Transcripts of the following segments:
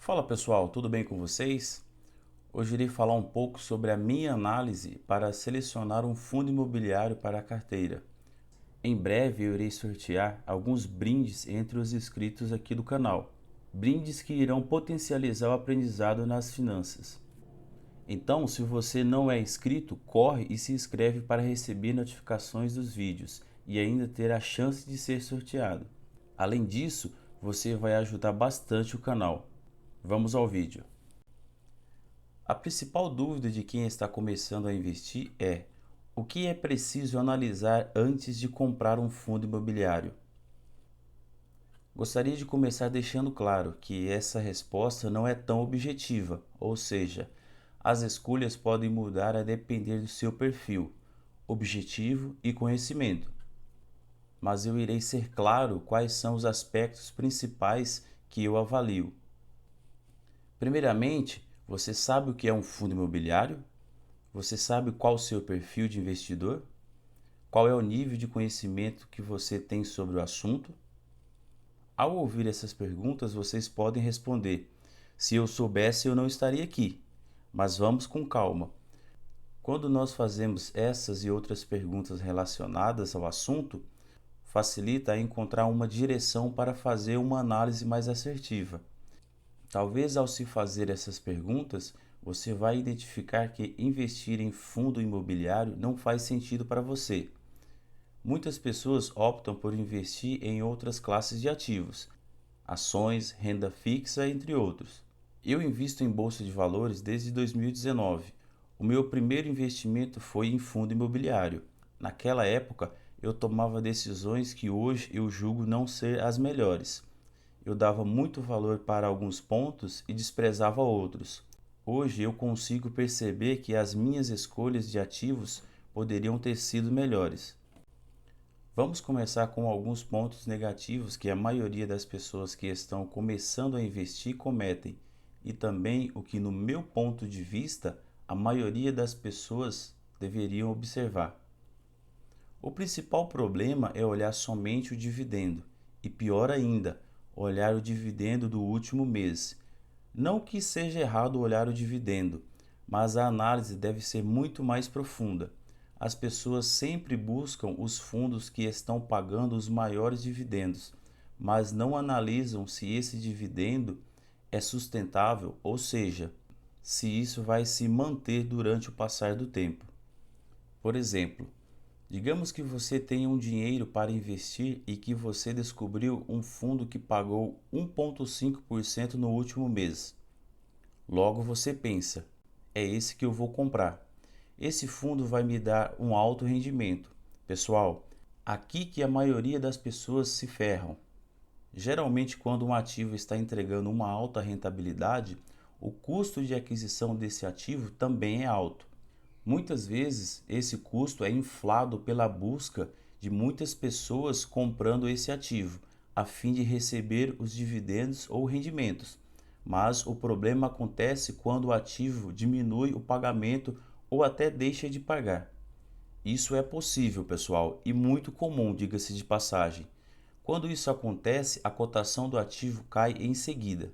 Fala pessoal, tudo bem com vocês? Hoje irei falar um pouco sobre a minha análise para selecionar um fundo imobiliário para a carteira. Em breve eu irei sortear alguns brindes entre os inscritos aqui do canal. Brindes que irão potencializar o aprendizado nas finanças. Então, se você não é inscrito, corre e se inscreve para receber notificações dos vídeos e ainda ter a chance de ser sorteado. Além disso, você vai ajudar bastante o canal. Vamos ao vídeo. A principal dúvida de quem está começando a investir é: o que é preciso analisar antes de comprar um fundo imobiliário? Gostaria de começar deixando claro que essa resposta não é tão objetiva, ou seja, as escolhas podem mudar a depender do seu perfil, objetivo e conhecimento. Mas eu irei ser claro quais são os aspectos principais que eu avalio. Primeiramente, você sabe o que é um fundo imobiliário? Você sabe qual o seu perfil de investidor? Qual é o nível de conhecimento que você tem sobre o assunto? Ao ouvir essas perguntas, vocês podem responder: se eu soubesse, eu não estaria aqui. Mas vamos com calma. Quando nós fazemos essas e outras perguntas relacionadas ao assunto, facilita a encontrar uma direção para fazer uma análise mais assertiva. Talvez ao se fazer essas perguntas, você vai identificar que investir em fundo imobiliário não faz sentido para você. Muitas pessoas optam por investir em outras classes de ativos, ações, renda fixa, entre outros. Eu invisto em bolsa de valores desde 2019. O meu primeiro investimento foi em fundo imobiliário. Naquela época, eu tomava decisões que hoje eu julgo não ser as melhores. Eu dava muito valor para alguns pontos e desprezava outros. Hoje eu consigo perceber que as minhas escolhas de ativos poderiam ter sido melhores. Vamos começar com alguns pontos negativos que a maioria das pessoas que estão começando a investir cometem, e também o que, no meu ponto de vista, a maioria das pessoas deveriam observar. O principal problema é olhar somente o dividendo, e pior ainda, olhar o dividendo do último mês. Não que seja errado olhar o dividendo, mas a análise deve ser muito mais profunda. As pessoas sempre buscam os fundos que estão pagando os maiores dividendos, mas não analisam se esse dividendo é sustentável, ou seja, se isso vai se manter durante o passar do tempo. Por exemplo, digamos que você tenha um dinheiro para investir e que você descobriu um fundo que pagou 1,5% no último mês. Logo você pensa: é esse que eu vou comprar. Esse fundo vai me dar um alto rendimento. Pessoal, aqui que a maioria das pessoas se ferram. Geralmente, quando um ativo está entregando uma alta rentabilidade, o custo de aquisição desse ativo também é alto. Muitas vezes, esse custo é inflado pela busca de muitas pessoas comprando esse ativo, a fim de receber os dividendos ou rendimentos. Mas o problema acontece quando o ativo diminui o pagamento ou até deixa de pagar. Isso é possível, pessoal, e muito comum, diga-se de passagem. Quando isso acontece, a cotação do ativo cai em seguida.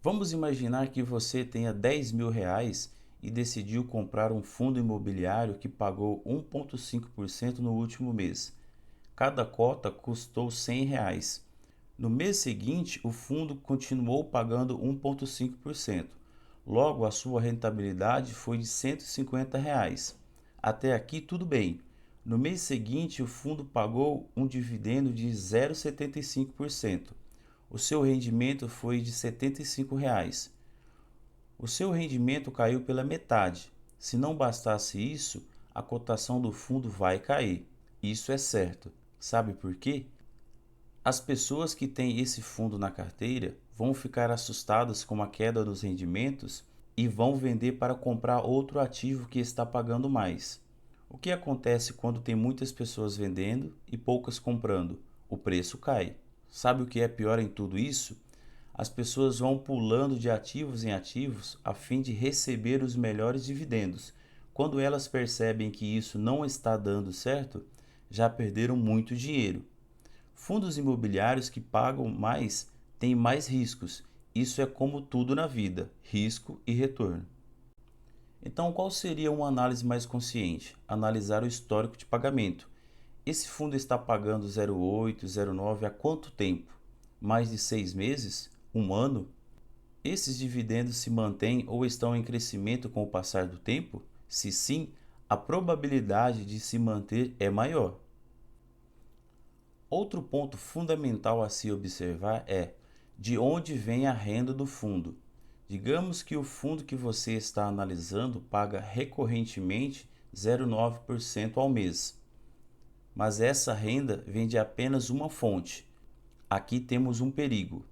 Vamos imaginar que você tenha 10 mil reais e decidiu comprar um fundo imobiliário que pagou 1,5% no último mês. Cada cota custou 100 reais. No mês seguinte, o fundo continuou pagando 1,5%. Logo, a sua rentabilidade foi de 150 reais. Até aqui tudo bem. No mês seguinte, o fundo pagou um dividendo de 0,75%. O seu rendimento foi de R$ 75. Reais. O seu rendimento caiu pela metade. Se não bastasse isso, a cotação do fundo vai cair. Isso é certo. Sabe por quê? As pessoas que têm esse fundo na carteira vão ficar assustadas com a queda dos rendimentos e vão vender para comprar outro ativo que está pagando mais. O que acontece quando tem muitas pessoas vendendo e poucas comprando? O preço cai. Sabe o que é pior em tudo isso? As pessoas vão pulando de ativos em ativos a fim de receber os melhores dividendos. Quando elas percebem que isso não está dando certo, já perderam muito dinheiro. Fundos imobiliários que pagam mais têm mais riscos Isso é como tudo na vida, risco e retorno. Então, qual seria uma análise mais consciente? Analisar o histórico de pagamento. Esse fundo está pagando 0,8, 0,9 há quanto tempo? Mais de 6 meses? Um ano? Esses dividendos se mantêm ou estão em crescimento com o passar do tempo? Se sim, a probabilidade de se manter é maior. Outro ponto fundamental a se observar é de onde vem a renda do fundo. Digamos que o fundo que você está analisando paga recorrentemente 0,9% ao mês, mas essa renda vem de apenas uma fonte. Aqui temos um perigo.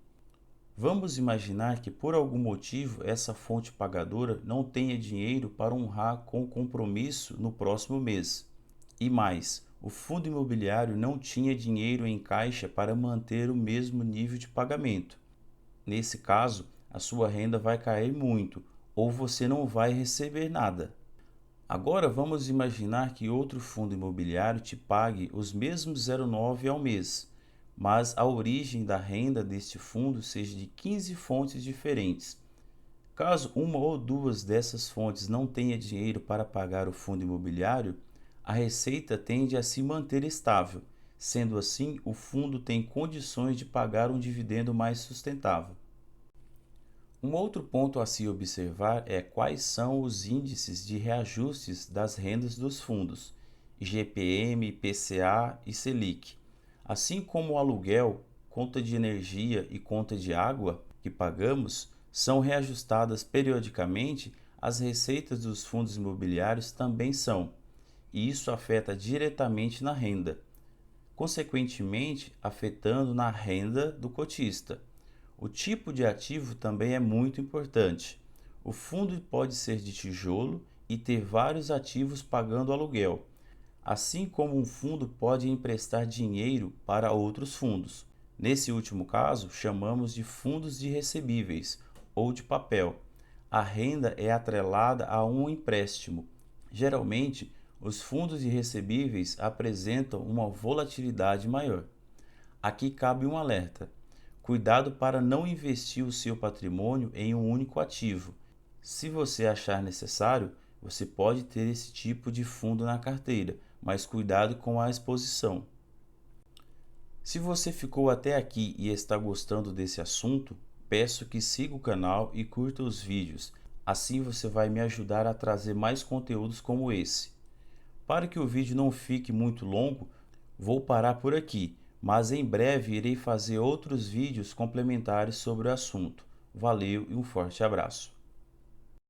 Vamos imaginar que por algum motivo essa fonte pagadora não tenha dinheiro para honrar com o compromisso no próximo mês. E mais, o fundo imobiliário não tinha dinheiro em caixa para manter o mesmo nível de pagamento. Nesse caso, a sua renda vai cair muito ou você não vai receber nada. Agora vamos imaginar que outro fundo imobiliário te pague os mesmos 0,9 ao mês, mas a origem da renda deste fundo seja de 15 fontes diferentes. Caso uma ou duas dessas fontes não tenha dinheiro para pagar o fundo imobiliário, a receita tende a se manter estável. Sendo assim, o fundo tem condições de pagar um dividendo mais sustentável. Um outro ponto a se observar é quais são os índices de reajustes das rendas dos fundos, IGPM, IPCA e Selic. Assim como o aluguel, conta de energia e conta de água que pagamos são reajustadas periodicamente, as receitas dos fundos imobiliários também são, e isso afeta diretamente na renda, consequentemente afetando na renda do cotista. O tipo de ativo também é muito importante. O fundo pode ser de tijolo e ter vários ativos pagando aluguel, assim como um fundo pode emprestar dinheiro para outros fundos. Nesse último caso, chamamos de fundos de recebíveis ou de papel. A renda é atrelada a um empréstimo. Geralmente, os fundos de recebíveis apresentam uma volatilidade maior. Aqui cabe um alerta. Cuidado para não investir o seu patrimônio em um único ativo. Se você achar necessário, você pode ter esse tipo de fundo na carteira, mas cuidado com a exposição. Se você ficou até aqui e está gostando desse assunto, peço que siga o canal e curta os vídeos. Assim você vai me ajudar a trazer mais conteúdos como esse. Para que o vídeo não fique muito longo, vou parar por aqui, mas em breve irei fazer outros vídeos complementares sobre o assunto. Valeu e um forte abraço.